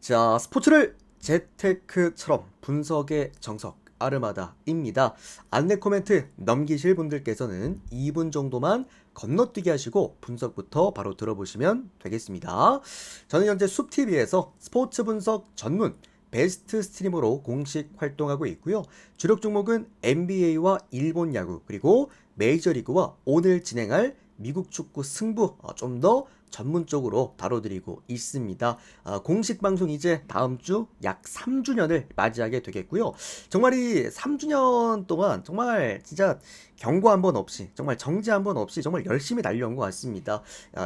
자, 스포츠를 재테크처럼 분석의 정석 아르마다입니다. 안내 코멘트 넘기실 분들께서는 2분 정도만 건너뛰기 하시고 분석부터 바로 들어보시면 되겠습니다. 저는 현재 숲TV에서 스포츠 분석 전문 베스트 스트리머로 공식 활동하고 있고요. 주력 종목은 NBA와 일본 야구 그리고 메이저리그와 오늘 진행할 미국 축구 승부 좀 더 전문적으로 다뤄드리고 있습니다. 공식 방송 이제 다음 주 약 3주년을 맞이하게 되겠고요. 정말 이 3주년 동안 정말 진짜 경고 한 번 없이 정말 정지 한 번 없이 정말 열심히 달려온 것 같습니다.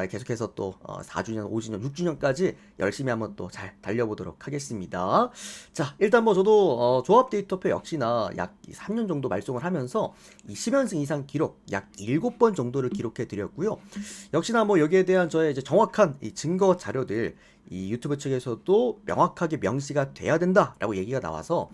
계속해서 또 4주년, 5주년, 6주년까지 열심히 한번 또 잘 달려보도록 하겠습니다. 자, 일단 뭐 저도 조합 데이터표 역시나 약 3년 정도 발송을 하면서 이 10연승 이상 기록 약 7번 정도를 기록해 드렸고요. 역시나 뭐 여기에 대한 저의 이제 정확한 이 증거 자료들 이 유튜브 측에서도 명확하게 명시가 돼야 된다라고 얘기가 나와서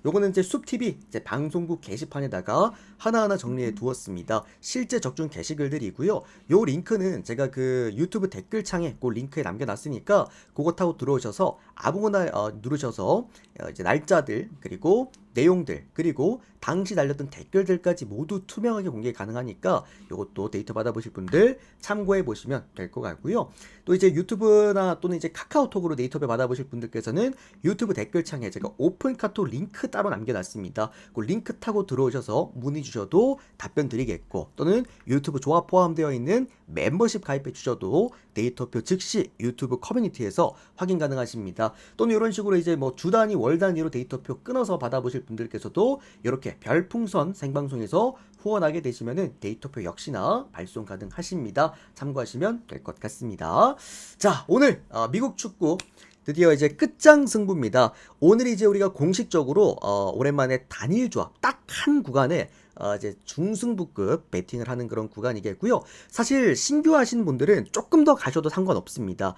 요거는 이제 숲TV 이제 방송국 게시판에다가 하나하나 정리해 두었습니다. 실제 적중 게시글들이고요. 요 링크는 제가 그 유튜브 댓글창에 그 링크에 남겨놨으니까 그거 타고 들어오셔서 아무거나 누르셔서 이제 날짜들 그리고 내용들 그리고 당시 달렸던 댓글들까지 모두 투명하게 공개 가능하니까 이것도 데이터 받아보실 분들 참고해 보시면 될 것 같고요. 또 이제 유튜브나 또는 이제 카카오톡으로 데이터배 받아보실 분들께서는 유튜브 댓글창에 제가 오픈 카톡 링크 따로 남겨놨습니다. 그 링크 타고 들어오셔서 문의 주셔도 답변 드리겠고 또는 유튜브 조합 포함되어 있는 멤버십 가입해 주셔도 데이터표 즉시 유튜브 커뮤니티에서 확인 가능하십니다. 또는 이런 식으로 이제 뭐 주 단위 월 단위로 데이터표 끊어서 받아보실 분들께서도 이렇게 별풍선 생방송에서 후원하게 되시면은 데이터표 역시나 발송 가능하십니다. 참고하시면 될 것 같습니다. 자, 오늘 미국 축구 드디어 이제 끝장 승부입니다. 오늘 이제 우리가 공식적으로 오랜만에 단일 조합 딱 한 구간에 이제 중승부급 배팅을 하는 그런 구간이겠고요. 사실 신규 하신 분들은 조금 더 가셔도 상관없습니다.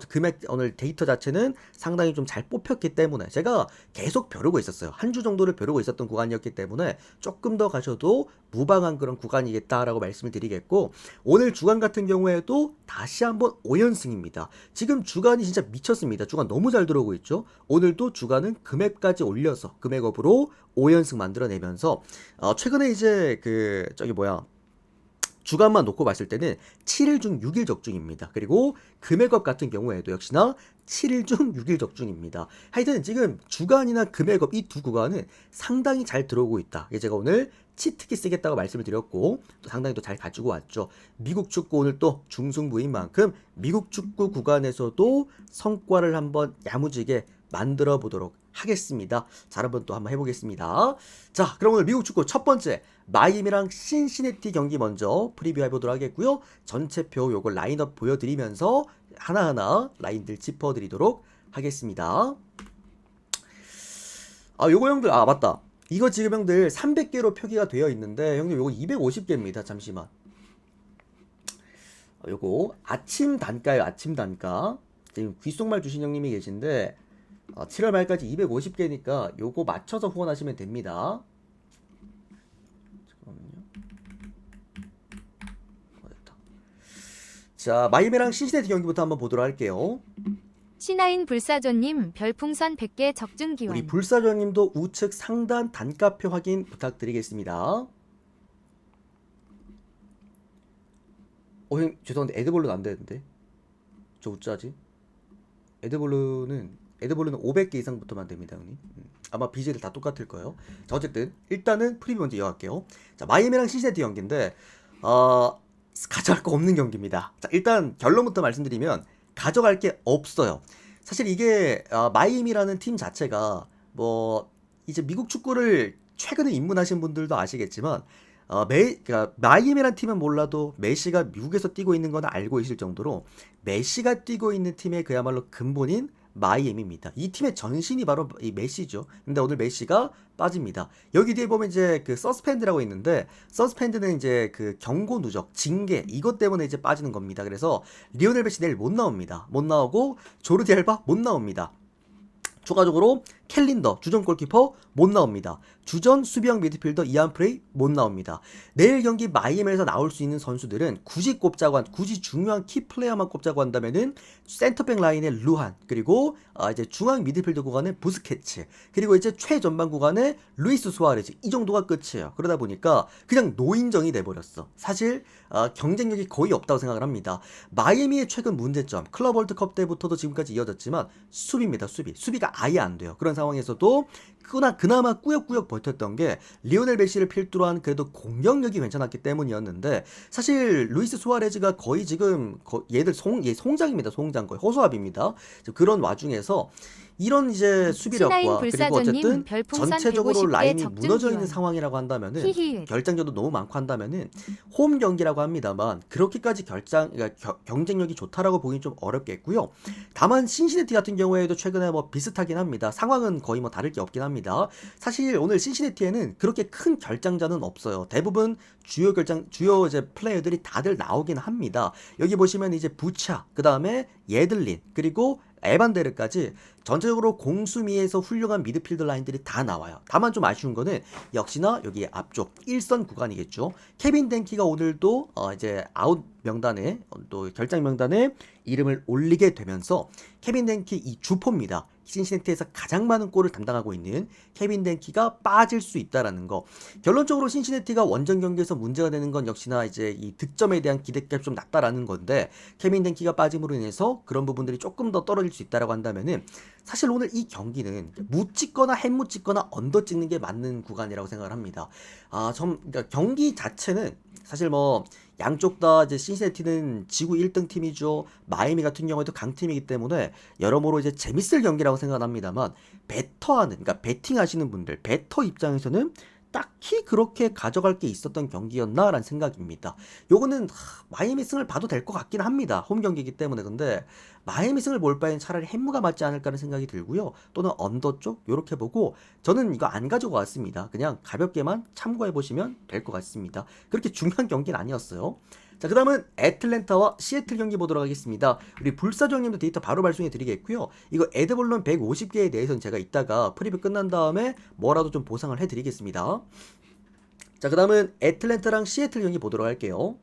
금액 오늘 데이터 자체는 상당히 좀 잘 뽑혔기 때문에 제가 계속 벼르고 있었어요. 한 주 정도를 벼르고 있었던 구간이었기 때문에 조금 더 가셔도 무방한 그런 구간이겠다라고 말씀을 드리겠고 오늘 주간 같은 경우에도 다시 한번 5연승입니다. 지금 주간이 진짜 미쳤습니다. 주간 너무 잘 들어오고 있죠. 오늘도 주간은 금액까지 올려서 금액업으로 5연승 만들어내면서 최근에 이제 그 저기 뭐야 주간만 놓고 봤을 때는 7일 중 6일 적중입니다. 그리고 금액업 같은 경우에도 역시나 7일 중 6일 적중입니다. 하여튼 지금 주간이나 금액업 이 두 구간은 상당히 잘 들어오고 있다. 제가 오늘 치트키 쓰겠다고 말씀을 드렸고 또 상당히 또 잘 가지고 왔죠. 미국 축구 오늘 또 중승부인 만큼 미국 축구 구간에서도 성과를 한번 야무지게 만들어 보도록 하겠습니다. 자, 한번 또 한번 해보겠습니다. 자, 그럼 오늘 미국 축구 첫 번째 마이애미랑 신시내티 경기 먼저 프리뷰해 보도록 하겠고요. 전체표 요거 라인업 보여드리면서 하나하나 라인들 짚어드리도록 하겠습니다. 요거 형들 맞다. 이거 지금 형들 300개로 표기가 되어 있는데 형들 요거 250개입니다. 잠시만. 요거 아침 단가예요. 아침 단가. 지금 귓속말 주신 형님이 계신데 7월 말까지 250개니까 요거 맞춰서 후원하시면 됩니다. 잠깐만요. 됐다. 자, 마이애미랑 신시내티 경기부터 한번 보도록 할게요. 신하인 불사조님 별풍선 100개 적중 기원. 우리 불사조님도 우측 상단 단가표 확인 부탁드리겠습니다. 형 죄송한데 에드볼루는 안 되는데 저 어쩌지? 에드볼루는 500개 이상부터만 됩니다, 형님. 아마 BJ들 다 똑같을 거예요. 자, 어쨌든 일단은 프리뷰 먼저 이어갈게요. 자, 마이애미랑 신시내티 경기인데 가져갈 거 없는 경기입니다. 자, 일단 결론부터 말씀드리면 가져갈 게 없어요. 사실 이게 마이애미라는 팀 자체가 뭐 이제 미국 축구를 최근에 입문하신 분들도 아시겠지만 그러니까 마이애미라는 팀은 몰라도 메시가 미국에서 뛰고 있는 건 알고 있을 정도로 메시가 뛰고 있는 팀의 그야말로 근본인 마이애미입니다. 이 팀의 전신이 바로 이 메시죠. 근데 오늘 메시가 빠집니다. 여기 뒤에 보면 이제 그 서스펜드라고 있는데 서스펜드는 이제 그 경고 누적, 징계 이것 때문에 이제 빠지는 겁니다. 그래서 리오넬 메시 내일 못 나옵니다. 못 나오고 조르디 알바 못 나옵니다. 추가적으로 캘린더 주전 골키퍼 못 나옵니다. 주전 수비형 미드필더 이안 프레이 못 나옵니다. 내일 경기 마이애미에서 나올 수 있는 선수들은 굳이 중요한 키 플레이어만 꼽자고 한다면은 센터백 라인의 루한, 그리고 이제 중앙 미드필더 구간의 부스케츠, 그리고 이제 최전방 구간의 루이스 수아레즈, 이 정도가 끝이에요. 그러다 보니까 그냥 노인정이 돼버렸어. 사실 경쟁력이 거의 없다고 생각을 합니다. 마이애미의 최근 문제점, 클럽 월드컵 때부터도 지금까지 이어졌지만 수비입니다. 수비가 아예 안 돼요. 그런 상황에서도 그나마 꾸역꾸역 버텼던 게 리오넬 메시를 필두로 한 그래도 공격력이 괜찮았기 때문이었는데, 사실 루이스 수아레즈가 거의 지금 얘들 송장입니다. 송장, 거의 허수아비입니다. 그런 와중에서 이런 이제 수비력과 신하인 그리고 불사조님 어쨌든 별풍선 전체적으로 150개 라인이 적중 무너져 있는 기원. 상황이라고 한다면은, 히히. 결장전도 너무 많고 한다면은 홈 경기라고 합니다만 그렇게까지 그러니까 경쟁력이 좋다라고 보기는 좀 어렵겠고요. 다만 신시내티 같은 경우에도 최근에 뭐 비슷하긴 합니다. 상황은 거의 뭐 다를 게 없긴 합니다. 사실 오늘 신시내티에는 그렇게 큰 결장자는 없어요. 대부분 주요 이제 플레이어들이 다들 나오긴 합니다. 여기 보시면 이제 부차, 그 다음에 예들린, 그리고 에반데르까지 전체적으로 공수미에서 훌륭한 미드필더 라인들이 다 나와요. 다만 좀 아쉬운 거는 역시나 여기 앞쪽 1선 구간이겠죠. 케빈 덴키가 오늘도 이제 아웃 명단에, 또 결장 명단에 이름을 올리게 되면서 케빈 덴키 이 주포입니다. 신시내티에서 가장 많은 골을 담당하고 있는 케빈 덴키가 빠질 수 있다라는 거. 결론적으로 신시내티가 원정 경기에서 문제가 되는 건 역시나 이제 이 득점에 대한 기대값이 좀 낮다라는 건데, 케빈 덴키가 빠짐으로 인해서 그런 부분들이 조금 더 떨어질 수 있다라고 한다면은, 사실 오늘 이 경기는 무 찍거나 햄무 찍거나 언더 찍는 게 맞는 구간이라고 생각을 합니다. 그러니까 경기 자체는 사실 뭐 양쪽 다 이제 신시내티는 지구 1등 팀이죠. 마이애미 같은 경우에도 강팀이기 때문에 여러모로 이제 재밌을 경기라고 생각합니다만, 그러니까 베팅 하시는 분들, 베터 입장에서는 딱히 그렇게 가져갈 게 있었던 경기였나라는 생각입니다. 요거는 마이애미 승을 봐도 될 것 같긴 합니다. 홈 경기이기 때문에. 근데 마이애미 승을 볼 바엔 차라리 햄무가 맞지 않을까라는 생각이 들고요. 또는 언더 쪽 요렇게 보고, 저는 이거 안 가지고 왔습니다. 그냥 가볍게만 참고해 보시면 될 것 같습니다. 그렇게 중요한 경기는 아니었어요. 자, 그 다음은 애틀랜타와 시애틀 경기 보도록 하겠습니다. 우리 불사조님도 데이터 바로 발송해 드리겠고요. 이거 에드볼론 150개에 대해서는 제가 이따가 프리뷰 끝난 다음에 뭐라도 좀 보상을 해 드리겠습니다. 자, 그 다음은 애틀랜타랑 시애틀 경기 보도록 할게요.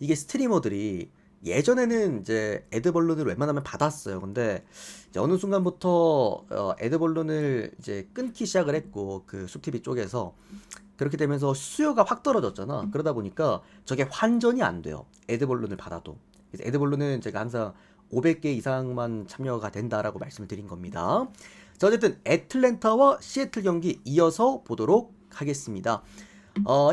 이게 스트리머들이 예전에는 이제 에드벌룬을 웬만하면 받았어요. 근데 이제 어느 순간부터 에드벌룬을 이제 끊기 시작을 했고, 그 숲TV 쪽에서 그렇게 되면서 수요가 확 떨어졌잖아. 그러다 보니까 저게 환전이 안 돼요. 에드벌룬을 받아도. 그래서 에드벌룬은 제가 항상 500개 이상만 참여가 된다라고 말씀을 드린 겁니다. 자, 어쨌든 애틀랜타와 시애틀 경기 이어서 보도록 하겠습니다.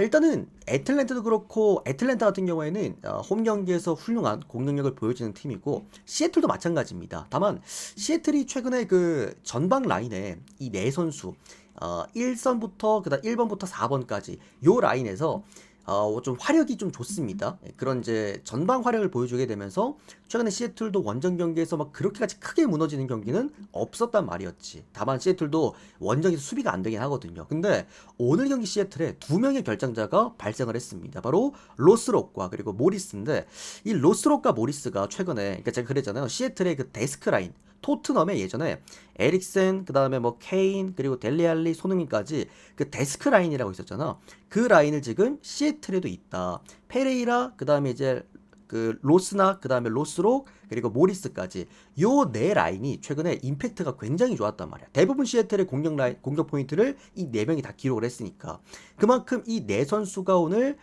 일단은 애틀랜타도 그렇고, 애틀랜타 같은 경우에는 홈 경기에서 훌륭한 공격력을 보여주는 팀이고, 시애틀도 마찬가지입니다. 다만 시애틀이 최근에 그 전방 라인에 이 네 선수 1선부터 그다음 1번부터 4번까지 요 라인에서 좀 화력이 좀 좋습니다. 그런 이제 전방 화력을 보여주게 되면서 최근에 시애틀도 원정 경기에서 막 그렇게까지 크게 무너지는 경기는 없었단 말이었지. 다만 시애틀도 원정에서 수비가 안 되긴 하거든요. 근데 오늘 경기 시애틀에 두 명의 결장자가 발생을 했습니다. 바로 로스록과 그리고 모리스인데, 이 로스록과 모리스가 최근에, 그러니까 제가 그랬잖아요. 시애틀의 그 데스크 라인, 토트넘에 예전에 에릭센, 그 다음에 뭐 케인, 그리고 델리알리, 손흥민까지 그 데스크 라인이라고 있었잖아. 그 라인을 지금 시애틀에도 있다. 페레이라, 그 다음에 이제 그 로스나, 그 다음에 로스록, 그리고 모리스까지 요 네 라인이 최근에 임팩트가 굉장히 좋았단 말이야. 대부분 시애틀의 공격 포인트를 이 네 명이 다 기록을 했으니까, 그만큼 이 네 선수가 오늘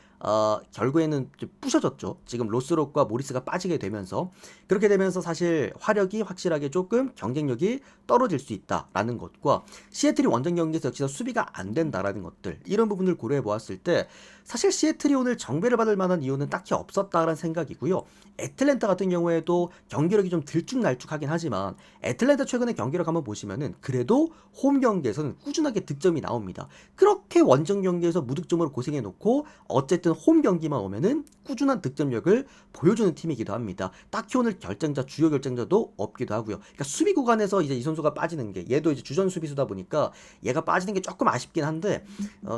결국에는 좀 부셔졌죠. 지금 로스록과 모리스가 빠지게 되면서, 그렇게 되면서 사실 화력이 확실하게 조금 경쟁력이 떨어질 수 있다라는 것과, 시애틀이 원정 경기에서 역시나 수비가 안 된다라는 것들, 이런 부분을 고려해 보았을 때 사실 시애틀이 오늘 정배를 받을 만한 이유는 딱히 없었다라는 생각이고요. 애틀랜타 같은 경우에도 경기력이 좀 들쭉날쭉하긴 하지만, 애틀랜타 최근에 경기력 한번 보시면은 그래도 홈 경기에서는 꾸준하게 득점이 나옵니다. 그렇게 원정 경기에서 무득점으로 고생해 놓고 어쨌든 어쨌든 홈 경기만 오면은 꾸준한 득점력을 보여주는 팀이기도 합니다. 딱히 오늘 결정자, 주요 결정자도 없기도 하고요. 그러니까 수비 구간에서 이제 이 선수가 빠지는 게, 얘도 이제 주전 수비수다 보니까 얘가 빠지는 게 조금 아쉽긴 한데,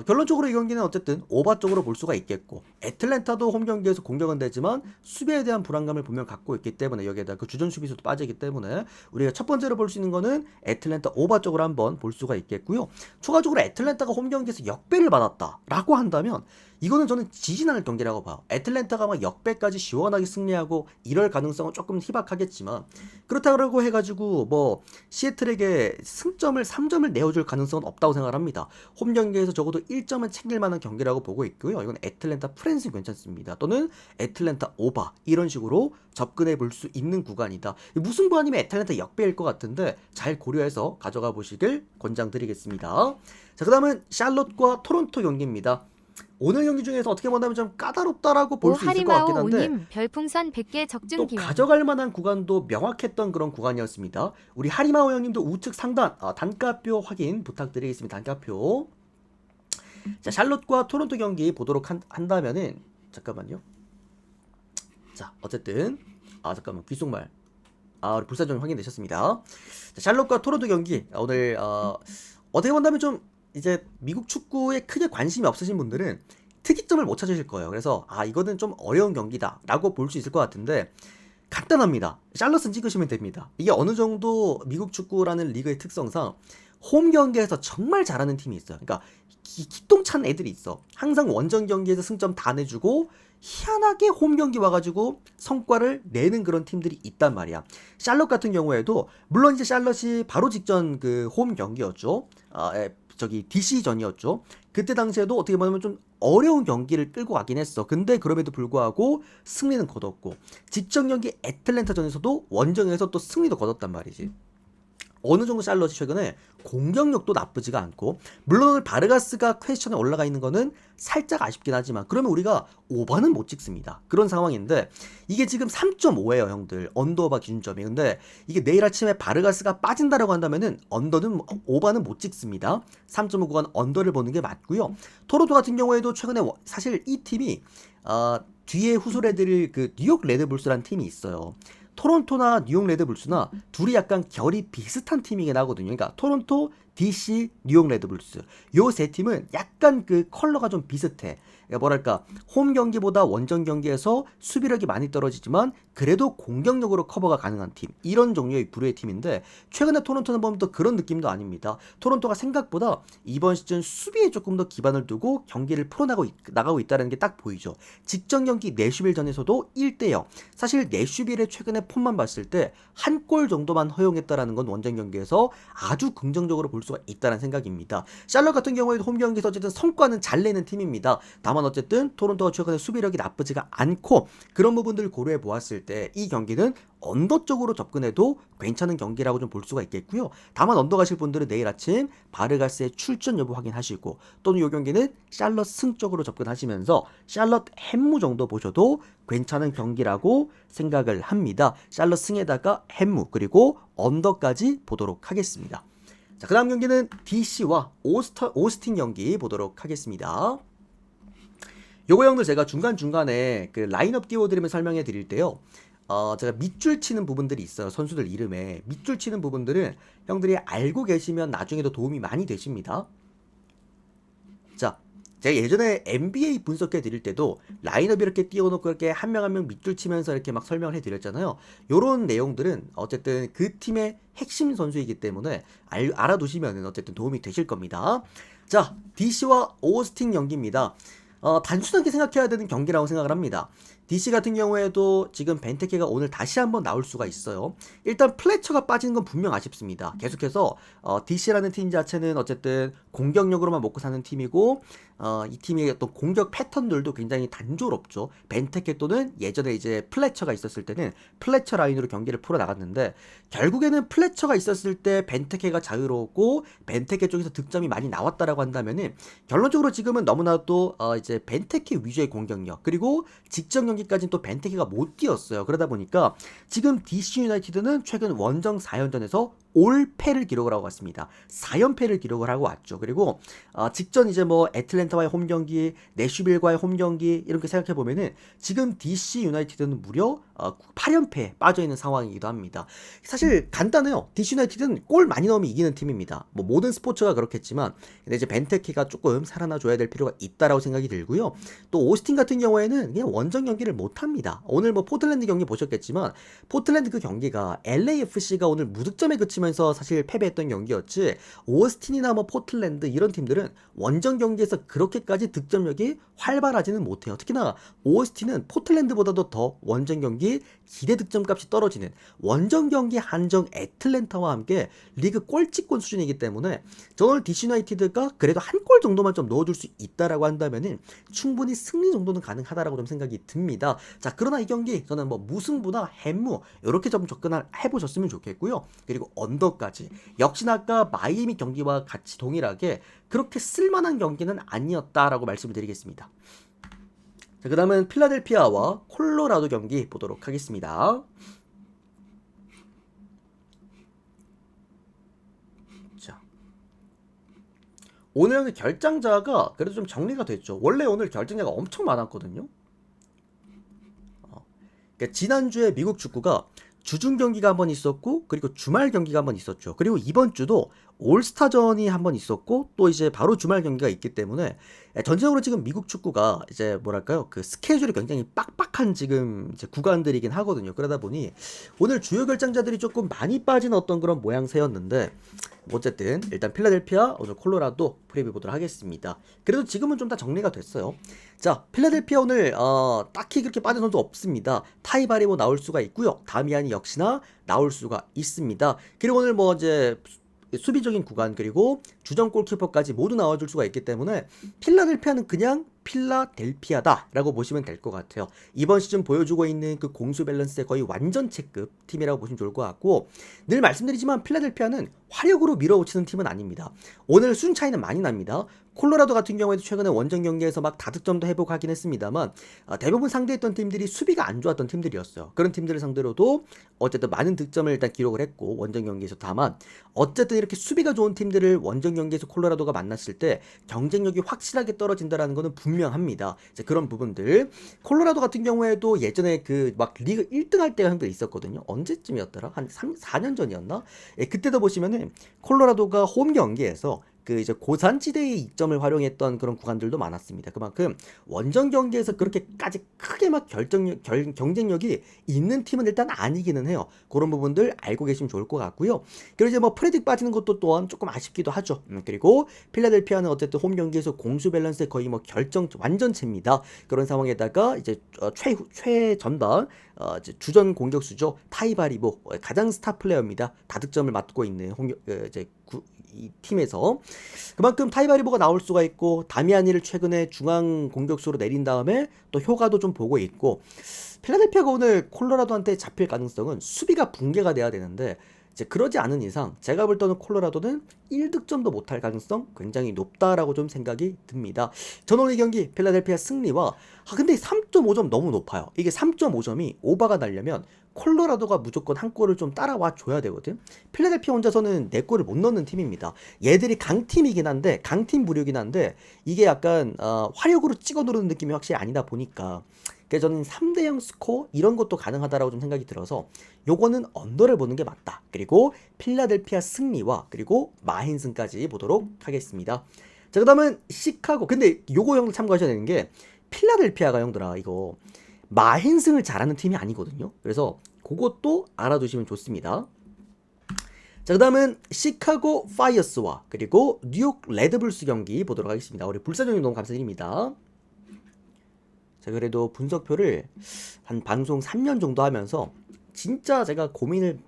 결론적으로 이 경기는 어쨌든 오바 쪽으로 볼 수가 있겠고, 애틀랜타도 홈 경기에서 공격은 되지만 수비에 대한 불안감을 분명 갖고 있기 때문에, 여기에다 그 주전 수비수도 빠지기 때문에 우리가 첫 번째로 볼 수 있는 거는 애틀랜타 오바 쪽으로 한번 볼 수가 있겠고요. 추가적으로 애틀랜타가 홈 경기에서 역배를 받았다라고 한다면 이거는 저는 지지 않을 경기라고 봐요. 애틀랜타가 막 역배까지 시원하게 승리하고 이럴 가능성은 조금 희박하겠지만, 그렇다고 해가지고 뭐 시애틀에게 승점을 3점을 내어줄 가능성은 없다고 생각합니다. 홈 경기에서 적어도 1점은 챙길 만한 경기라고 보고 있고요. 이건 애틀랜타 프랜스 괜찮습니다. 또는 애틀랜타 오바, 이런 식으로 접근해 볼 수 있는 구간이다. 무승부 아니면 애틀랜타 역배일 것 같은데 잘 고려해서 가져가 보시길 권장드리겠습니다. 자, 그 다음은 샬롯과 토론토 경기입니다. 오늘 경기 중에서 어떻게 본다면 좀 까다롭다라고 볼 수 있을 것 같긴 한데, 오하리마오 오님 별풍선 100개 적중 또 기원. 가져갈 만한 구간도 명확했던 그런 구간이었습니다. 우리 하리마오 형님도 우측 상단 단가표 확인 부탁드리겠습니다. 단가표. 자, 샬롯과 토론토 경기 보도록 한다면은, 잠깐만요. 자, 어쨌든 잠깐만, 귓속말. 우리 불사조님 확인되셨습니다. 자, 샬롯과 토론토 경기 오늘 어떻게 본다면 좀 이제 미국 축구에 크게 관심이 없으신 분들은 특이점을 못 찾으실 거예요. 그래서 이거는 좀 어려운 경기다 라고 볼 수 있을 것 같은데, 간단합니다. 샬럿은 찍으시면 됩니다. 이게 어느 정도 미국 축구라는 리그의 특성상 홈 경기에서 정말 잘하는 팀이 있어요. 그러니까 기똥찬 애들이 있어. 항상 원정 경기에서 승점 다 내주고 희한하게 홈 경기 와가지고 성과를 내는 그런 팀들이 있단 말이야. 샬럿 같은 경우에도 물론 이제 샬럿이 바로 직전 그 홈 경기였죠. DC전이었죠. 그때 당시에도 어떻게 보면 좀 어려운 경기를 끌고 가긴 했어. 근데 그럼에도 불구하고 승리는 거뒀고, 직전 경기 애틀랜타전에서도 원정에서 또 승리도 거뒀단 말이지. 어느 정도 샬럿이 최근에 공격력도 나쁘지가 않고, 물론 오늘 바르가스가 퀘스천에 올라가 있는 거는 살짝 아쉽긴 하지만, 그러면 우리가 오버는 못 찍습니다. 그런 상황인데, 이게 지금 3.5예요 형들, 언더오바 기준점이. 근데 이게 내일 아침에 바르가스가 빠진다라고 한다면은 오버는 못 찍습니다. 3.5 구간 언더를 보는 게 맞고요. 토론토 같은 경우에도 최근에 사실 이 팀이 뒤에 후솔해드릴 그 뉴욕 레드불스라는 팀이 있어요. 토론토나 뉴욕 레드불스나 둘이 약간 결이 비슷한 팀이긴 하거든요. 그러니까 토론토, DC, 뉴욕 레드불스, 요 세 팀은 약간 그 컬러가 좀 비슷해. 그러니까 뭐랄까, 홈 경기보다 원정 경기에서 수비력이 많이 떨어지지만 그래도 공격력으로 커버가 가능한 팀, 이런 종류의 부류의 팀인데, 최근에 토론토는 보면 또 그런 느낌도 아닙니다. 토론토가 생각보다 이번 시즌 수비에 조금 더 기반을 두고 경기를 풀어나가고 있다는 게 딱 보이죠. 직전 경기 내슈빌전에서도 1대0. 사실 내슈빌의 최근에 폼만 봤을 때 한 골 정도만 허용했다라는 건 원정 경기에서 아주 긍정적으로 볼 수가 있다는 생각입니다. 샬럿 같은 경우에도 홈 경기에서 어쨌든 성과는 잘 내는 팀입니다. 다만 어쨌든 토론토가 최근에 수비력이 나쁘지가 않고, 그런 부분들을 고려해 보았을 때 이 경기는 언더 쪽으로 접근해도 괜찮은 경기라고 좀 볼 수가 있겠고요. 다만 언더 가실 분들은 내일 아침 바르가스의 출전 여부 확인하시고, 또는 이 경기는 샬럿 승 쪽으로 접근하시면서 샬럿 햄무 정도 보셔도 괜찮은 경기라고 생각을 합니다. 샬럿 승에다가 햄무 그리고 언더까지 보도록 하겠습니다. 자, 그 다음 경기는 DC와 오스틴 경기 보도록 하겠습니다. 요거 형들 제가 중간중간에 그 라인업 띄워드리면 설명해 드릴 때요, 제가 밑줄 치는 부분들이 있어요. 선수들 이름에 밑줄 치는 부분들은 형들이 알고 계시면 나중에도 도움이 많이 되십니다. 자, 제가 예전에 NBA 분석해 드릴 때도 라인업 이렇게 띄워놓고 이렇게 한 명 한 명 밑줄 치면서 이렇게 막 설명을 해 드렸잖아요. 요런 내용들은 어쨌든 그 팀의 핵심 선수이기 때문에 알아두시면 어쨌든 도움이 되실 겁니다. 자, DC와 오스틴 경기입니다. 단순하게 생각해야 되는 경기라고 생각을 합니다. DC 같은 경우에도 지금 벤테케가 오늘 다시 한번 나올 수가 있어요. 일단 플래처가 빠지는 건 분명 아쉽습니다. 계속해서 DC라는 팀 자체는 어쨌든 공격력으로만 먹고 사는 팀이고, 이 팀의 어떤 공격 패턴들도 굉장히 단조롭죠. 벤테케 또는 예전에 이제 플래처가 있었을 때는 플래처 라인으로 경기를 풀어 나갔는데, 결국에는 플래처가 있었을 때 벤테케가 자유로웠고 벤테케 쪽에서 득점이 많이 나왔다라고 한다면은, 결론적으로 지금은 너무나도 이제 벤테케 위주의 공격력, 그리고 직전 경기 경기까지는 또 벤테케가 못 뛰었어요. 그러다 보니까 지금 DC 유나이티드는 최근 원정 4연전에서 올패를 기록을 하고 왔습니다. 4연패를 기록을 하고 왔죠. 그리고 직전 이제 뭐 애틀랜타와의 홈 경기, 내슈빌과의 홈 경기 이렇게 생각해 보면은 지금 DC 유나이티드는 무려 8연패에 빠져 있는 상황이기도 합니다. 사실 간단해요. DC 유나이티드는 골 많이 넣으면 이기는 팀입니다. 뭐 모든 스포츠가 그렇겠지만 근데 이제 벤테케가 조금 살아나 줘야 될 필요가 있다라고 생각이 들고요. 또 오스틴 같은 경우에는 그냥 원정 경기를 못 합니다. 오늘 뭐 포틀랜드 경기 보셨겠지만 포틀랜드 그 경기가 LAFC가 오늘 무득점에 그치면서 사실 패배했던 경기였지, 오스틴이나 뭐 포틀랜드 이런 팀들은 원정 경기에서 그렇게까지 득점력이 활발하지는 못해요. 특히나 오스틴은 포틀랜드보다도 더 원정 경기 기대 득점값이 떨어지는 원정 경기 한정 애틀랜타와 함께 리그 꼴찌권 수준이기 때문에 저는 DC 유나이티드가 그래도 한 골 정도만 좀 넣어줄 수 있다라고 한다면은 충분히 승리 정도는 가능하다라고 좀 생각이 듭니다. 자, 그러나 이 경기 저는 뭐 무승부나 햄무 이렇게 좀 접근을 해보셨으면 좋겠고요. 그리고 언더까지 역시나 아까 마이애미 경기와 같이 동일하게 그렇게 쓸만한 경기는 아니었다라고 말씀을 드리겠습니다. 자, 그 다음은 필라델피아와 콜로라도 경기 보도록 하겠습니다. 자, 오늘 결장자가 그래도 좀 정리가 됐죠. 원래 오늘 결장자가 엄청 많았거든요. 그러니까 지난주에 미국 축구가 주중 경기가 한번 있었고 그리고 주말 경기가 한번 있었죠. 그리고 이번 주도 올스타전이 한번 있었고 또 이제 바로 주말 경기가 있기 때문에 전체적으로 지금 미국 축구가 이제 뭐랄까요, 그 스케줄이 굉장히 빡빡한 지금 이제 구간들이긴 하거든요. 그러다 보니 오늘 주요 결장자들이 조금 많이 빠진 어떤 그런 모양새였는데 어쨌든 일단 필라델피아, 오늘 콜로라도 프리뷰 보도록 하겠습니다. 그래도 지금은 좀 다 정리가 됐어요. 자, 필라델피아 오늘 딱히 그렇게 빠진 선수 없습니다. 타이바리모 나올 수가 있고요. 다미안이 역시나 나올 수가 있습니다. 그리고 오늘 뭐 이제 수비적인 구간 그리고 주전 골키퍼까지 모두 나와줄 수가 있기 때문에 필라델피아는 그냥 필라델피아다라고 보시면 될 것 같아요. 이번 시즌 보여주고 있는 그 공수 밸런스의 거의 완전체급 팀이라고 보시면 좋을 것 같고, 늘 말씀드리지만 필라델피아는 화력으로 밀어붙이는 팀은 아닙니다. 오늘 수준 차이는 많이 납니다. 콜로라도 같은 경우에도 최근에 원정 경기에서 막 다득점도 회복하긴 했습니다만 대부분 상대했던 팀들이 수비가 안 좋았던 팀들이었어요. 그런 팀들을 상대로도 어쨌든 많은 득점을 일단 기록을 했고 원정 경기에서, 다만 어쨌든 이렇게 수비가 좋은 팀들을 원정 경기에서 콜로라도가 만났을 때 경쟁력이 확실하게 떨어진다라는 것은 분명합니다. 이제 그런 부분들, 콜로라도 같은 경우에도 예전에 그 막 리그 1등 할 때가 형들 있었거든요. 언제쯤이었더라? 한 4년 전이었나? 예, 그때도 보시면은 콜로라도가 홈 경기에서 그 이제 고산지대의 이점을 활용했던 그런 구간들도 많았습니다. 그만큼 원정 경기에서 그렇게까지 크게 막 경쟁력이 있는 팀은 일단 아니기는 해요. 그런 부분들 알고 계시면 좋을 것 같고요. 그리고 이제 뭐 프레딕 빠지는 것도 또한 조금 아쉽기도 하죠. 그리고 필라델피아는 어쨌든 홈 경기에서 공수 밸런스에 거의 뭐 완전체입니다. 그런 상황에다가 이제 최전방 이제 주전 공격수죠. 타이바리보 가장 스타 플레이어입니다. 다득점을 맡고 있는 이 팀에서 그만큼 타이바리보가 나올 수가 있고, 다미아니를 최근에 중앙 공격수로 내린 다음에 또 효과도 좀 보고 있고, 필라델피아가 오늘 콜로라도한테 잡힐 가능성은 수비가 붕괴가 돼야 되는데 이제 그러지 않은 이상 제가 볼 때는 콜로라도는 1득점도 못할 가능성 굉장히 높다라고 좀 생각이 듭니다. 저는 오늘 이 경기 필라델피아 승리와 근데 3.5점 너무 높아요. 이게 3.5점이 오버가 나려면 콜로라도가 무조건 한 골을 좀 따라와 줘야 되거든. 필라델피아 혼자서는 4골을 못 넣는 팀입니다. 얘들이 강팀이긴 한데, 강팀 부류긴 한데 이게 약간 화력으로 찍어 누르는 느낌이 확실히 아니다 보니까 그래서 저는 3대0 스코어 이런 것도 가능하다라고 좀 생각이 들어서 요거는 언더를 보는 게 맞다. 그리고 필라델피아 승리와 그리고 마힌승까지 보도록 하겠습니다. 자, 그 다음은 시카고. 근데 요거 형들 참고하셔야 되는 게 필라델피아가 형들아 이거 마힌승을 잘하는 팀이 아니거든요. 그래서 그것도 알아두시면 좋습니다. 자, 그 다음은 시카고 파이어스와 그리고 뉴욕 레드불스 경기 보도록 하겠습니다. 우리 불사조님 너무 감사드립니다. 자, 그래도 분석표를 한 방송 3년 정도 하면서 진짜 제가 고민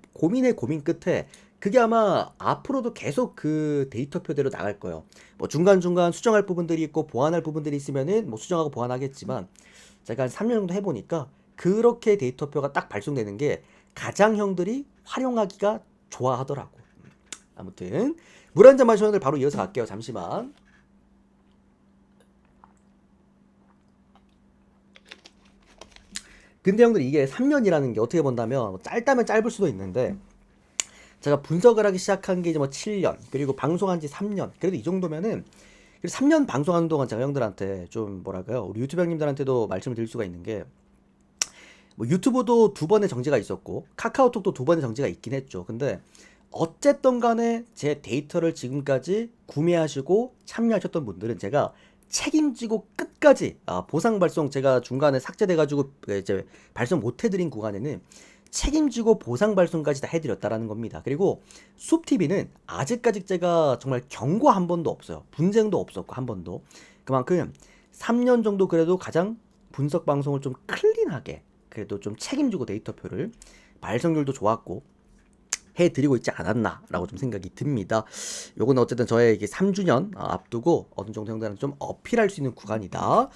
끝에 그게 아마 앞으로도 계속 그 데이터표대로 나갈 거예요. 뭐 중간중간 수정할 부분들이 있고 보완할 부분들이 있으면은 뭐 수정하고 보완하겠지만 제가 한 3년 정도 해보니까 그렇게 데이터표가 딱 발송되는 게 가장 형들이 활용하기가 좋아하더라고. 아무튼 물 한 잔 마시면 바로 이어서 갈게요. 잠시만. 근데 형들 이게 3년이라는 게 어떻게 본다면 뭐 짧다면 짧을 수도 있는데 제가 분석을 하기 시작한 게 이제 뭐 7년 그리고 방송한 지 3년 그래도 이 정도면은 3년 방송하는 동안 제가 형들한테 좀 뭐랄까요 우리 유튜브 형님들한테도 말씀을 드릴 수가 있는 게 뭐 유튜브도 두 번의 정지가 있었고 카카오톡도 두 번의 정지가 있긴 했죠. 근데 어쨌든 간에 제 데이터를 지금까지 구매하시고 참여하셨던 분들은 제가 책임지고 끝까지 보상 발송 제가 중간에 삭제돼가지고 이제 발송 못 해드린 구간에는 책임지고 보상 발송까지 다 해드렸다라는 겁니다. 그리고 숲TV는 아직까지 제가 정말 경고 한 번도 없어요. 분쟁도 없었고 한 번도. 그만큼 3년 정도 그래도 가장 분석 방송을 좀 클린하게 그래도 좀 책임지고 데이터표를 발송률도 좋았고 해드리고 있지 않았나라고 좀 생각이 듭니다. 요건 어쨌든 저의 이게 3주년 앞두고 어느 정도 형들은 좀 어필할 수 있는 구간이다.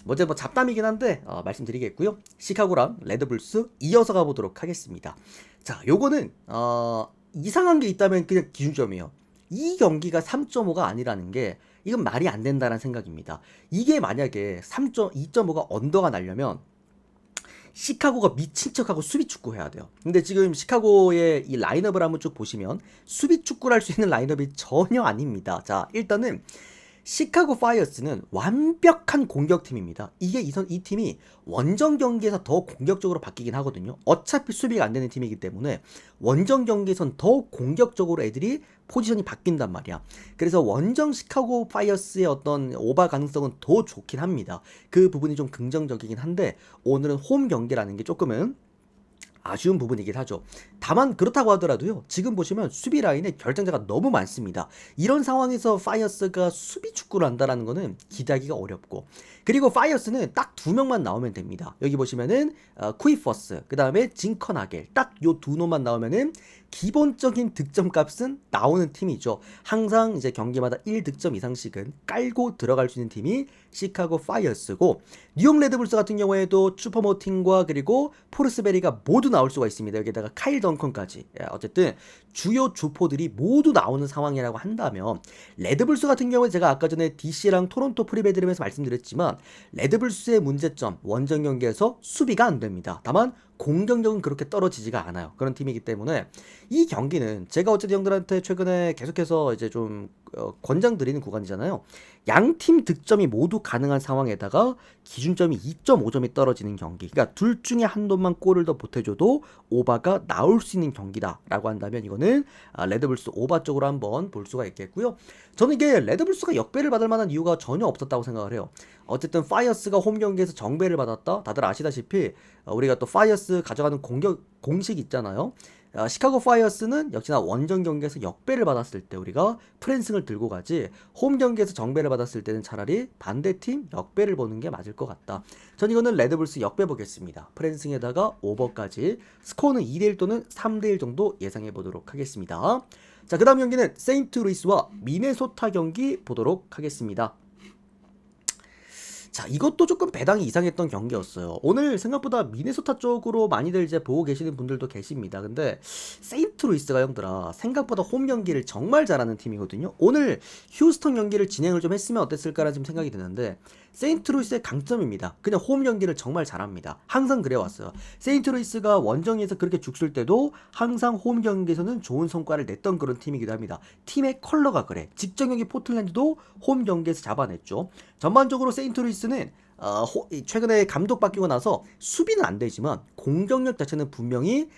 먼저 뭐 잡담이긴 한데 말씀드리겠고요. 시카고랑 레드불스 이어서 가보도록 하겠습니다. 자, 요거는 이상한 게 있다면 그냥 기준점이에요. 이 경기가 3.5가 아니라는 게 이건 말이 안 된다는 생각입니다. 이게 만약에 2.5가 언더가 나려면 시카고가 미친 척하고 수비 축구 해야 돼요. 근데 지금 시카고의 이 라인업을 한번 쭉 보시면 수비 축구를 할 수 있는 라인업이 전혀 아닙니다. 자, 일단은 시카고 파이어스는 완벽한 공격팀입니다. 이게 이 팀이 원정 경기에서 더 공격적으로 바뀌긴 하거든요. 어차피 수비가 안 되는 팀이기 때문에 원정 경기에선 더 공격적으로 애들이 포지션이 바뀐단 말이야. 그래서 원정 시카고 파이어스의 어떤 오바 가능성은 더 좋긴 합니다. 그 부분이 좀 긍정적이긴 한데 오늘은 홈 경기라는 게 조금은 아쉬운 부분이긴 하죠. 다만 그렇다고 하더라도요. 지금 보시면 수비 라인에 결정자가 너무 많습니다. 이런 상황에서 파이어스가 수비 축구를 한다는 거는 기대하기가 어렵고 그리고 파이어스는 딱 두 명만 나오면 됩니다. 여기 보시면은 쿠이퍼스 그 다음에 징커나겔 딱 요 두 놈만 나오면은 기본적인 득점 값은 나오는 팀이죠. 항상 이제 경기마다 1득점 이상씩은 깔고 들어갈 수 있는 팀이 시카고 파이어스고 뉴욕 레드불스 같은 경우에도 슈퍼모팅과 그리고 포르스베리가 모두 나올 수가 있습니다. 여기다가 카일 덩컨까지 어쨌든 주요 주포들이 모두 나오는 상황이라고 한다면 레드불스 같은 경우에 제가 아까 전에 DC랑 토론토 프리베드림에서 말씀드렸지만 레드불스의 문제점 원정 경기에서 수비가 안 됩니다. 다만 공격력은 그렇게 떨어지지가 않아요. 그런 팀이기 때문에 이 경기는 제가 어쨌든 형들한테 최근에 계속해서 이제 좀 권장드리는 구간이잖아요. 양팀 득점이 모두 가능한 상황에다가 기준점이 2.5점이 떨어지는 경기. 그러니까 둘 중에 한 놈만 골을 더 보태줘도 오바가 나올 수 있는 경기다라고 한다면 이거는 레드불스 오바 쪽으로 한번 볼 수가 있겠고요. 저는 이게 레드불스가 역배를 받을 만한 이유가 전혀 없었다고 생각을 해요. 어쨌든 파이어스가 홈 경기에서 정배를 받았다. 다들 아시다시피 우리가 또 파이어스 가져가는 공식 있잖아요. 시카고 파이어스는 역시나 원정 경기에서 역배를 받았을 때 우리가 프랜승을 들고 가지 홈 경기에서 정배를 받았을 때는 차라리 반대팀 역배를 보는 게 맞을 것 같다. 전 이거는 레드불스 역배 보겠습니다. 프랜승에다가 오버까지 스코어는 2대1 또는 3대1 정도 예상해 보도록 하겠습니다. 자, 그 다음 경기는 세인트루이스와 미네소타 경기 보도록 하겠습니다. 자, 이것도 조금 배당이 이상했던 경기였어요. 오늘 생각보다 미네소타 쪽으로 많이들 이제 보고 계시는 분들도 계십니다. 근데 세인트루이스가 형들아 생각보다 홈 경기를 정말 잘하는 팀이거든요. 오늘 휴스턴 경기를 진행을 좀 했으면 어땠을까라는 좀 생각이 드는데 세인트루이스의 강점입니다. 그냥 홈 경기를 정말 잘합니다. 항상 그래왔어요. 세인트루이스가 원정에서 그렇게 죽술 때도 항상 홈 경기에서는 좋은 성과를 냈던 그런 팀이기도 합니다. 팀의 컬러가 그래. 직전 경기 포틀랜드도 홈 경기에서 잡아냈죠. 전반적으로 세인트루이스는 최근에 감독 바뀌고 나서 수비는 안 되지만 공격력 자체는 분명히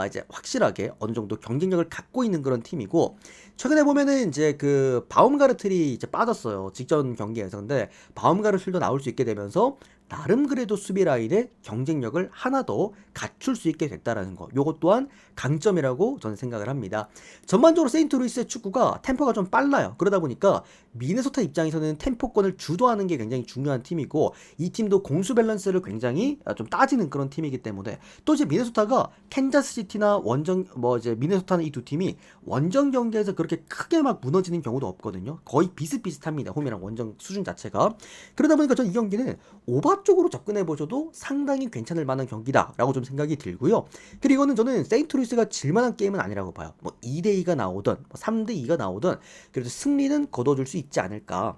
이제 확실하게 어느 정도 경쟁력을 갖고 있는 그런 팀이고 최근에 보면은 이제 그 바움가르틀이 이제 빠졌어요. 직전 경기에서. 근데 바움가르틀도 나올 수 있게 되면서 나름 그래도 수비 라인의 경쟁력을 하나 더 갖출 수 있게 됐다라는 거. 요것 또한 강점이라고 저는 생각을 합니다. 전반적으로 세인트루이스의 축구가 템포가 좀 빨라요. 그러다 보니까 미네소타 입장에서는 템포권을 주도하는 게 굉장히 중요한 팀이고 이 팀도 공수 밸런스를 굉장히 좀 따지는 그런 팀이기 때문에 또 이제 미네소타가 캔자스시티나 원정 이제 미네소타는 이 두 팀이 원정 경기에서 그렇게 크게 막 무너지는 경우도 없거든요. 거의 비슷비슷합니다. 홈이랑 원정 수준 자체가. 그러다 보니까 전 이 경기는 오바 쪽으로 접근해 보셔도 상당히 괜찮을 만한 경기다라고 좀 생각이 들고요. 그리고 이거는 저는 세인트루이스가 질만한 게임은 아니라고 봐요. 뭐 2대2가 나오든 3대2가 나오든 그래도 승리는 거둬줄 수 있지 않을까.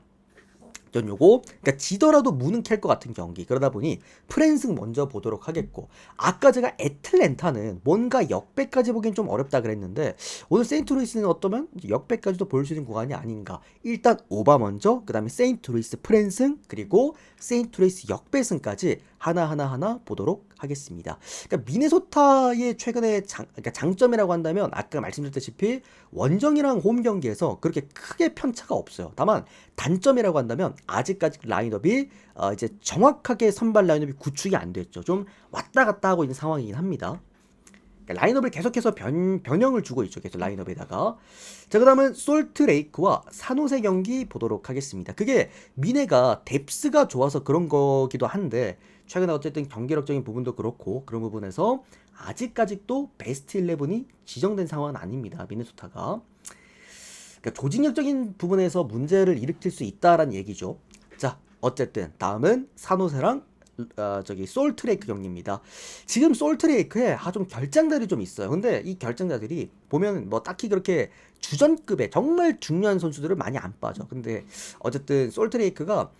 전 요거 그러니까 지더라도 무는 캘 것 같은 경기, 그러다 보니 프랜승 먼저 보도록 하겠고, 아까 제가 애틀랜타는 뭔가 역배까지 보기엔 좀 어렵다 그랬는데 오늘 세인트루이스는 어떠면 역배까지도 볼 수 있는 구간이 아닌가. 일단 오바 먼저, 그 다음에 세인트루이스 프랜승, 그리고 세인트루이스 역배승까지 하나하나 보도록 하겠습니다. 그러니까 미네소타의 최근의 그러니까 장점이라고 한다면 아까 말씀드렸다시피 원정이랑 홈 경기에서 그렇게 크게 편차가 없어요. 다만 단점이라고 한다면 아직까지 라인업이 이제 정확하게 선발 라인업이 구축이 안 됐죠. 좀 왔다 갔다 하고 있는 상황이긴 합니다. 그러니까 라인업을 계속해서 변형을 주고 있죠. 계속 라인업에다가. 자, 그 다음은 솔트레이크와 산호세 경기 보도록 하겠습니다. 그게 미네가 뎁스가 좋아서 그런 거기도 한데 최근에 어쨌든 경기력적인 부분도 그렇고 그런 부분에서 아직까지도 베스트 11이 지정된 상황은 아닙니다. 미네소타가. 그러니까 조직력적인 부분에서 문제를 일으킬 수 있다라는 얘기죠. 자, 어쨌든 다음은 산호세랑 솔트레이크 경기입니다. 지금 솔트레이크에 좀 결장자들이 좀 있어요. 근데 이 결장자들이 보면 뭐 딱히 그렇게 주전급의 정말 중요한 선수들을 많이 안 빠져. 근데 어쨌든 솔트레이크가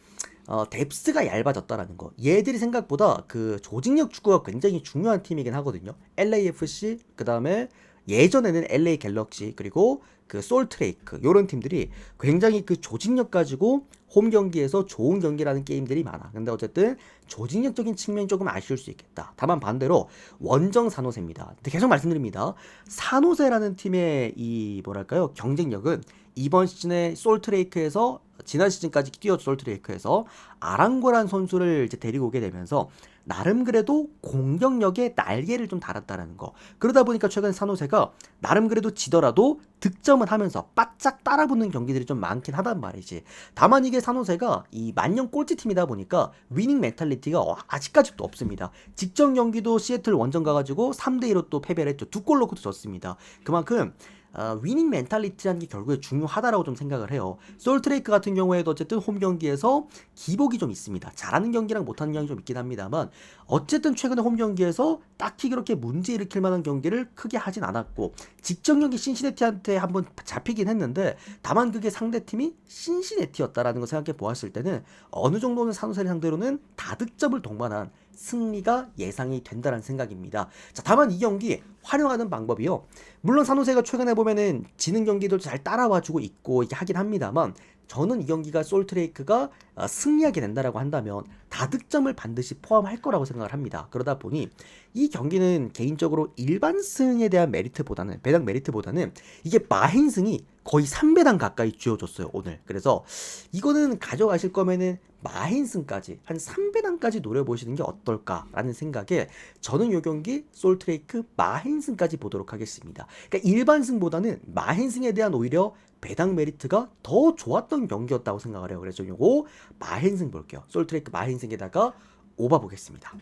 뎁스가 얇아졌다라는 거. 얘들이 생각보다 그 조직력 축구가 굉장히 중요한 팀이긴 하거든요. LAFC, 그 다음에 예전에는 LA 갤럭시, 그리고 그 솔트레이크, 요런 팀들이 굉장히 그 조직력 가지고 홈 경기에서 좋은 경기라는 게임들이 많아. 근데 어쨌든 조직력적인 측면이 조금 아쉬울 수 있겠다. 다만 반대로 원정 산호세입니다. 근데 계속 말씀드립니다. 산호세라는 팀의 이 뭐랄까요, 경쟁력은 이번 시즌에 솔트레이크에서 지난 시즌까지 뛰었죠. 솔트레이크에서 아랑고란 선수를 이제 데리고 오게 되면서 나름 그래도 공격력에 날개를 좀 달았다라는 거. 그러다 보니까 최근 산호세가 나름 그래도 지더라도 득점을 하면서 바짝 따라붙는 경기들이 좀 많긴 하단 말이지. 다만 이게 산호세가 이 만년 꼴찌 팀이다 보니까 위닝 멘탈리티가 아직까지도 없습니다. 직전 경기도 시애틀 원정 가가지고 3대2로 또 패배를 했죠. 2골 넣고도 졌습니다. 그만큼 위닝 멘탈리티라는 게 결국에 중요하다라고 좀 생각을 해요. 솔트레이크 같은 경우에도 어쨌든 홈 경기에서 기복이 좀 있습니다. 잘하는 경기랑 못하는 경기 좀 있긴 합니다만 어쨌든 최근에 홈 경기에서 딱히 그렇게 문제 일으킬 만한 경기를 크게 하진 않았고, 직전 경기 신시내티한테 한번 잡히긴 했는데 다만 그게 상대팀이 신시내티였다라는 거 생각해 보았을 때는 어느 정도는 산호세를 상대로는 다득점을 동반한 승리가 예상이 된다는 생각입니다. 자, 다만 이 경기 활용하는 방법이요. 물론 산호세가 최근에 보면은 지는 경기도 잘 따라와주고 있고 이게 하긴 합니다만 저는 이 경기가 솔트레이크가 승리하게 된다라고 한다면 다득점을 반드시 포함할 거라고 생각을 합니다. 그러다 보니 이 경기는 개인적으로 일반승에 대한 메리트보다는, 배당 메리트보다는 이게 마행승이 거의 3배당 가까이 쥐어줬어요 오늘. 그래서 이거는 가져가실 거면은 마행승까지 한 3배당까지 노려보시는 게 어떨까라는 생각에 저는 이 경기 솔트레이크 마행승까지 보도록 하겠습니다. 그러니까 일반승보다는 마행승에 대한 오히려 배당 메리트가 더 좋았던 경기였다고 생각을 해요. 그래서 요거 마행승 볼게요. 솔트레이크 마행승에다가 오바 보겠습니다.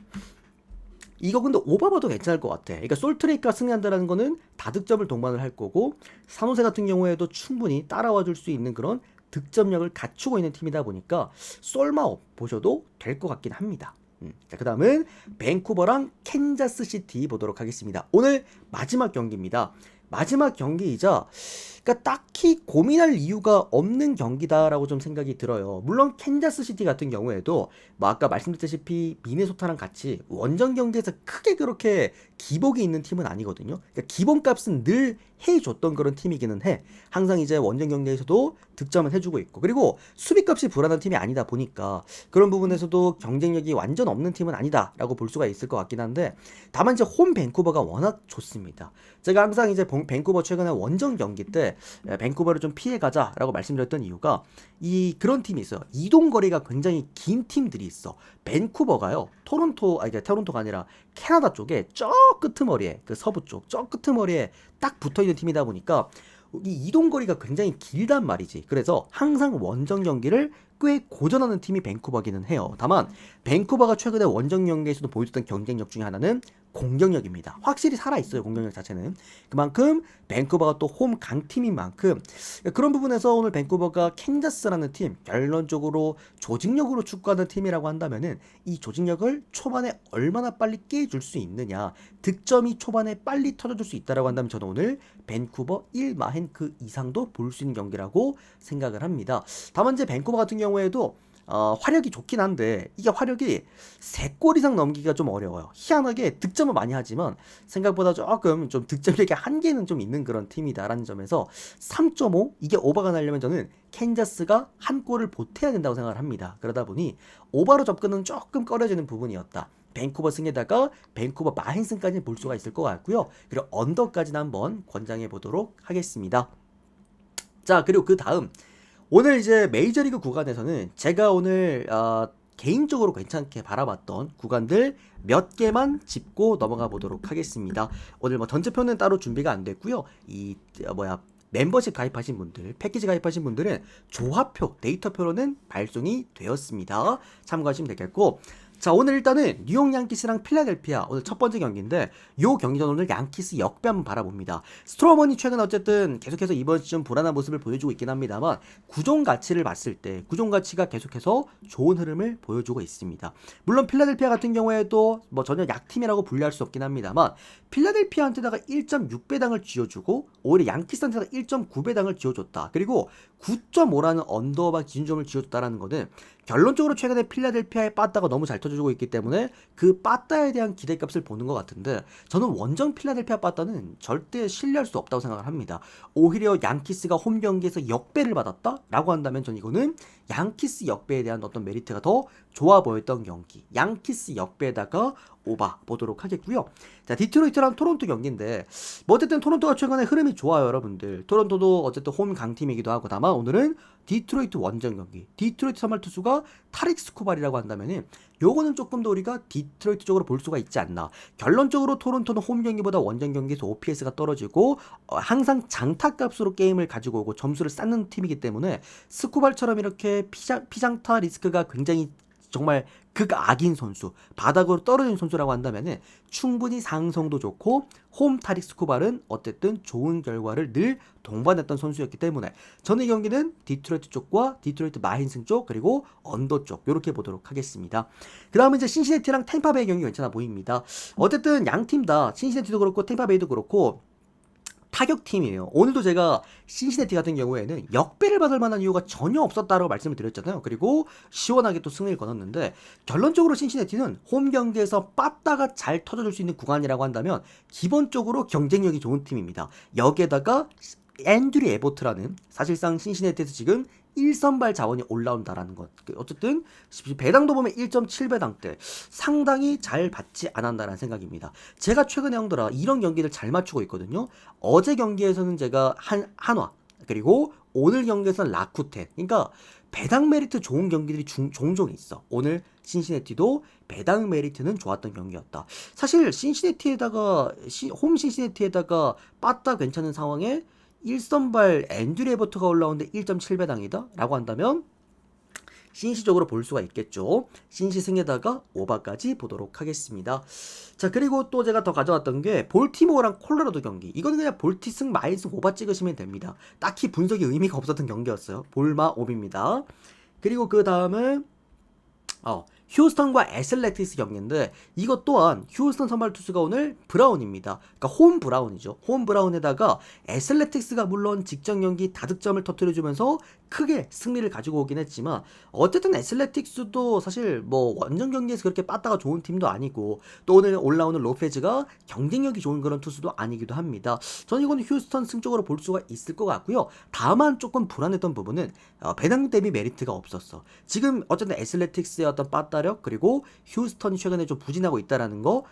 이거 근데 오바 봐도 괜찮을 것 같아. 그러니까 솔트레이크가 승리한다는 거는 다득점을 동반을 할 거고, 산호세 같은 경우에도 충분히 따라와 줄 수 있는 그런 득점력을 갖추고 있는 팀이다 보니까 솔마업 보셔도 될 것 같긴 합니다. 자, 그 다음은 밴쿠버랑 캔자스시티 보도록 하겠습니다. 오늘 마지막 경기입니다. 마지막 경기이자 그러니까 딱히 고민할 이유가 없는 경기다라고 좀 생각이 들어요. 물론 캔자스시티 같은 경우에도 뭐 아까 말씀드렸다시피 미네소타랑 같이 원정 경기에서 크게 그렇게 기복이 있는 팀은 아니거든요. 그러니까 기본값은 늘 해줬던 그런 팀이기는 해. 항상 이제 원정 경기에서도 득점을 해주고 있고, 그리고 수비값이 불안한 팀이 아니다 보니까 그런 부분에서도 경쟁력이 완전 없는 팀은 아니다라고 볼 수가 있을 것 같긴 한데, 다만 이제 홈 밴쿠버가 워낙 좋습니다. 제가 항상 이제 밴쿠버 최근에 원정 경기 때 밴쿠버를 좀 피해가자라고 말씀드렸던 이유가 그런 팀이 있어요. 이동 거리가 굉장히 긴 팀들이 있어. 밴쿠버가요, 토론토가 아니라 캐나다 쪽에 저 끄트머리에, 그 서부 쪽 저 끄트머리에 딱 붙어있는 팀이다 보니까 이 이동 거리가 굉장히 길단 말이지. 그래서 항상 원정 경기를 꽤 고전하는 팀이 밴쿠버기는 해요. 다만 밴쿠버가 최근에 원정 경기에서도 보여줬던 경쟁력 중에 하나는 공격력입니다. 확실히 살아있어요, 공격력 자체는. 그만큼 밴쿠버가 또 홈 강팀인 만큼 그런 부분에서 오늘 밴쿠버가 캔자스라는 팀, 결론적으로 조직력으로 축구하는 팀이라고 한다면은 이 조직력을 초반에 얼마나 빨리 깨줄 수 있느냐, 득점이 초반에 빨리 터져줄 수 있다라고 한다면 저는 오늘 밴쿠버 1마행 그 이상도 볼 수 있는 경기라고 생각을 합니다. 다만 이제 밴쿠버 같은 경우에도 화력이 좋긴 한데 이게 화력이 3골 이상 넘기기가 좀 어려워요. 희한하게 득점은 많이 하지만 생각보다 조금 좀 득점력의 한계는 좀 있는 그런 팀이다라는 점에서 3.5 이게 오버가 나려면 저는 캔자스가 한 골을 보태야 된다고 생각을 합니다. 그러다 보니 오버로 접근은 조금 꺼려지는 부분이었다. 밴쿠버 승에다가 밴쿠버 마힌승까지 볼 수가 있을 것 같고요. 그리고 언더까지는 한번 권장해 보도록 하겠습니다. 자, 그리고 그 다음 오늘 이제 메이저리그 구간에서는 제가 오늘 개인적으로 괜찮게 바라봤던 구간들 몇 개만 짚고 넘어가 보도록 하겠습니다. 오늘 뭐 전체표는 따로 준비가 안 됐고요. 멤버십 가입하신 분들, 패키지 가입하신 분들은 조합표, 데이터표로는 발송이 되었습니다. 참고하시면 되겠고, 자, 오늘 일단은 뉴욕 양키스랑 필라델피아 오늘 첫 번째 경기인데 요 경기전 오늘 양키스 역배 한번 바라봅니다. 스트로먼이 최근 어쨌든 계속해서 이번 시즌 불안한 모습을 보여주고 있긴 합니다만 구종 가치를 봤을 때 구종 가치가 계속해서 좋은 흐름을 보여주고 있습니다. 물론 필라델피아 같은 경우에도 뭐 전혀 약팀이라고 분류할 수 없긴 합니다만 필라델피아한테다가 1.6배당을 쥐어주고 오히려 양키스한테다가 1.9배당을 쥐어줬다. 그리고 9.5라는 언더바 기준점을 쥐어줬다라는 거는 결론적으로 최근에 필라델피아의 빠따가 너무 잘 터져주고 있기 때문에 그 빠따에 대한 기대값을 보는 것 같은데 저는 원정 필라델피아 빠따는 절대 신뢰할 수 없다고 생각을 합니다. 오히려 양키스가 홈 경기에서 역배를 받았다? 라고 한다면 전 이거는 양키스 역배에 대한 어떤 메리트가 더 좋아 보였던 경기. 양키스 역배에다가 오바 보도록 하겠고요. 자, 디트로이트랑 토론토 경기인데 뭐 어쨌든 토론토가 최근에 흐름이 좋아요, 여러분들. 토론토도 어쨌든 홈 강팀이기도 하고 다만 오늘은 디트로이트 원정 경기. 디트로이트 선발 투수가 타릭 스코발이라고 한다면은 요거는 조금 더 우리가 디트로이트 쪽으로 볼 수가 있지 않나. 결론적으로 토론토는 홈 경기보다 원정 경기에서 OPS가 떨어지고 항상 장타값으로 게임을 가지고 오고 점수를 쌓는 팀이기 때문에 스코발처럼 이렇게 피장타 리스크가 굉장히 정말 극악인 선수, 바닥으로 떨어진 선수라고 한다면은 충분히 상성도 좋고 홈 타릭 스코발은 어쨌든 좋은 결과를 늘 동반했던 선수였기 때문에 저는 이 경기는 디트로이트 쪽과 디트로이트 마힌승 쪽 그리고 언더 쪽 이렇게 보도록 하겠습니다. 그 다음에 이제 신시내티랑 템파베이 경기 괜찮아 보입니다. 어쨌든 양 팀 다 신시내티도 그렇고 템파베이도 그렇고 타격팀이에요. 오늘도 제가 신시내티 같은 경우에는 역배를 받을 만한 이유가 전혀 없었다고 말씀을 드렸잖아요. 그리고 시원하게 또 승리를 거뒀는데 결론적으로 신시내티는 홈 경기에서 빠따가 잘 터져줄 수 있는 구간이라고 한다면 기본적으로 경쟁력이 좋은 팀입니다. 여기에다가 앤드류 에보트라는 사실상 신시내티에서 지금 1선발 자원이 올라온다라는 것. 어쨌든 배당도 보면 1.7배당대 상당히 잘 받지 않았다라는 생각입니다. 제가 최근에 형들아 이런 경기를 잘 맞추고 있거든요. 어제 경기에서는 제가 한화 그리고 오늘 경기에서는 라쿠텐. 그러니까 배당 메리트 좋은 경기들이 종종 있어. 오늘 신시내티도 배당 메리트는 좋았던 경기였다. 사실 신시내티에다가 홈 신시내티에다가 빠따 괜찮은 상황에 1선발 앤드류 에버트가 올라오는데 1.7배당이다? 라고 한다면 신시적으로 볼 수가 있겠죠. 신시 승에다가 오바까지 보도록 하겠습니다. 자, 그리고 또 제가 더 가져왔던 게 볼티모어랑 콜로라도 경기. 이거는 그냥 볼티승 마일승 오바 찍으시면 됩니다. 딱히 분석이 의미가 없었던 경기였어요. 볼마 오비입니다. 그리고 그 다음에 휴스턴과 애슬레틱스 경기인데 이것 또한 휴스턴 선발 투수가 오늘 브라운입니다. 그러니까 홈 브라운이죠. 홈 브라운에다가 애슬레틱스가 물론 직전 경기 다득점을 터뜨려주면서 크게 승리를 가지고 오긴 했지만 어쨌든 애슬레틱스도 사실 뭐 원정 경기에서 그렇게 빠따가 좋은 팀도 아니고 또 오늘 올라오는 로페즈가 경쟁력이 좋은 그런 투수도 아니기도 합니다. 저는 이건 휴스턴 승적으로 볼 수가 있을 것 같고요. 다만 조금 불안했던 부분은 배당 대비 메리트가 없었어. 지금 어쨌든 애슬레틱스의 어떤 빠따력 그리고 휴스턴이 최근에 좀 부진하고 있다라는 거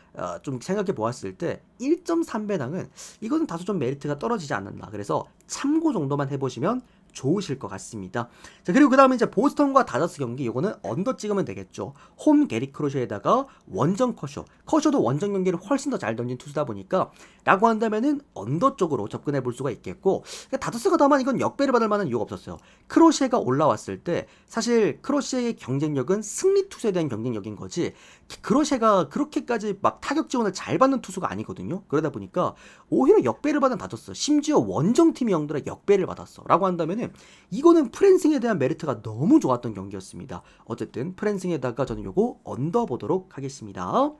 좀 생각해 보았을 때 1.3배당은 이거는 다소 좀 메리트가 떨어지지 않았나. 그래서 참고 정도만 해보시면 좋으실 것 같습니다. 자, 그리고 그 다음에 이제 보스턴과 다저스 경기, 이거는 언더 찍으면 되겠죠. 홈 게리 크로셔에다가 원정 커쇼도 원정 경기를 훨씬 더 잘 던진 투수다 보니까 라고 한다면은 언더 쪽으로 접근해 볼 수가 있겠고, 다저스가 다만 이건 역배를 받을 만한 이유가 없었어요. 크로셔가 올라왔을 때 사실 크로셔의 경쟁력은 승리 투수에 대한 경쟁력인 거지, 크로셔가 그렇게까지 막 타격 지원을 잘 받는 투수가 아니거든요. 그러다 보니까 오히려 역배를 받은 다저스, 심지어 원정팀이 형들의 역배를 받았어 라고 한다면은 이거는 프랜싱에 대한 메리트가 너무 좋았던 경기였습니다. 어쨌든 프랜싱에다가 저는 요거 언더 보도록 하겠습니다.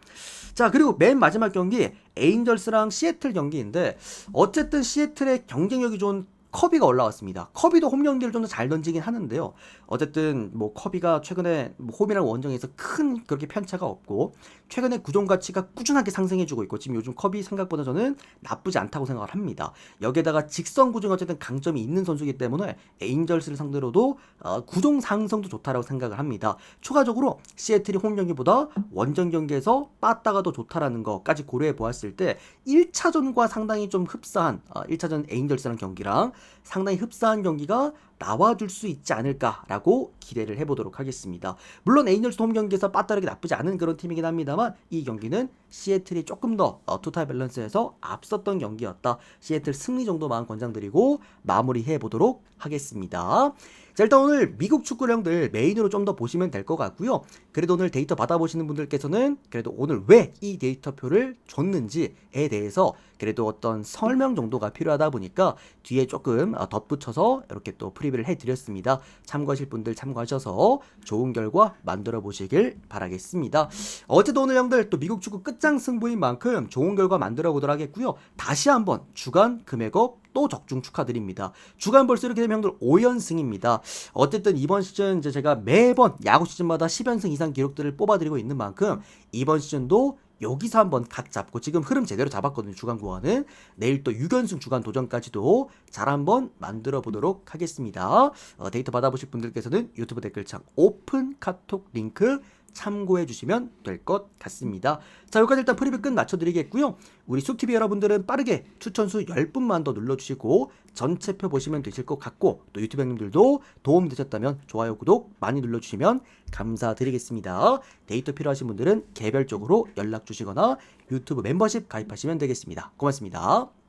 자, 그리고 맨 마지막 경기 에인절스랑 시애틀 경기인데 어쨌든 시애틀의 경쟁력이 좋은 커비가 올라왔습니다. 커비도 홈 경기를 좀 더 잘 던지긴 하는데요. 어쨌든 뭐 커비가 최근에 뭐 홈이랑 원정에서 큰 그렇게 편차가 없고 최근에 구종 가치가 꾸준하게 상승해주고 있고 지금 요즘 커비 생각보다 저는 나쁘지 않다고 생각을 합니다. 여기에다가 직선 구종 어쨌든 강점이 있는 선수이기 때문에 에인절스를 상대로도 구종 상승도 좋다라고 생각을 합니다. 추가적으로 시애틀이 홈 경기보다 원정 경기에서 빠따가 더 좋다라는 것까지 고려해 보았을 때 1차전과 상당히 좀 흡사한 1차전 에인절스랑 경기랑 상당히 흡사한 경기가 나와줄 수 있지 않을까라고 기대를 해보도록 하겠습니다. 물론 에인절스 홈 경기에서 빠따르기 나쁘지 않은 그런 팀이긴 합니다만 이 경기는 시애틀이 조금 더 투타 밸런스에서 앞섰던 경기였다. 시애틀 승리 정도만 권장드리고 마무리해 보도록 하겠습니다. 자, 일단 오늘 미국 축구령들 메인으로 좀 더 보시면 될 것 같고요. 그래도 오늘 데이터 받아보시는 분들께서는 그래도 오늘 왜 이 데이터표를 줬는지에 대해서 그래도 어떤 설명 정도가 필요하다 보니까 뒤에 조금 덧붙여서 이렇게 또 프리뷰를 해드렸습니다. 참고하실 분들 참고하셔서 좋은 결과 만들어 보시길 바라겠습니다. 어쨌든 오늘 형들 또 미국 축구 끝장 승부인 만큼 좋은 결과 만들어 보도록 하겠고요. 다시 한번 주간 금액업 또 적중 축하드립니다. 주간 벌써 이렇게 되면 형들 5연승입니다. 어쨌든 이번 시즌 이제 제가 매번 야구 시즌마다 10연승 이상 기록들을 뽑아드리고 있는 만큼 이번 시즌도 여기서 한번 각 잡고 지금 흐름 제대로 잡았거든요. 주간 구원은 내일 또 6연승 주간 도전까지도 잘 한번 만들어 보도록 하겠습니다. 데이터 받아보실 분들께서는 유튜브 댓글창 오픈 카톡 링크 참고해 주시면 될 것 같습니다. 자, 여기까지 일단 프리뷰 끝 맞춰드리겠고요. 우리 쑥TV 여러분들은 빠르게 추천수 10분만 더 눌러주시고 전체표 보시면 되실 것 같고 또 유튜브 형님들도 도움 되셨다면 좋아요, 구독 많이 눌러주시면 감사드리겠습니다. 데이터 필요하신 분들은 개별적으로 연락 주시거나 유튜브 멤버십 가입하시면 되겠습니다. 고맙습니다.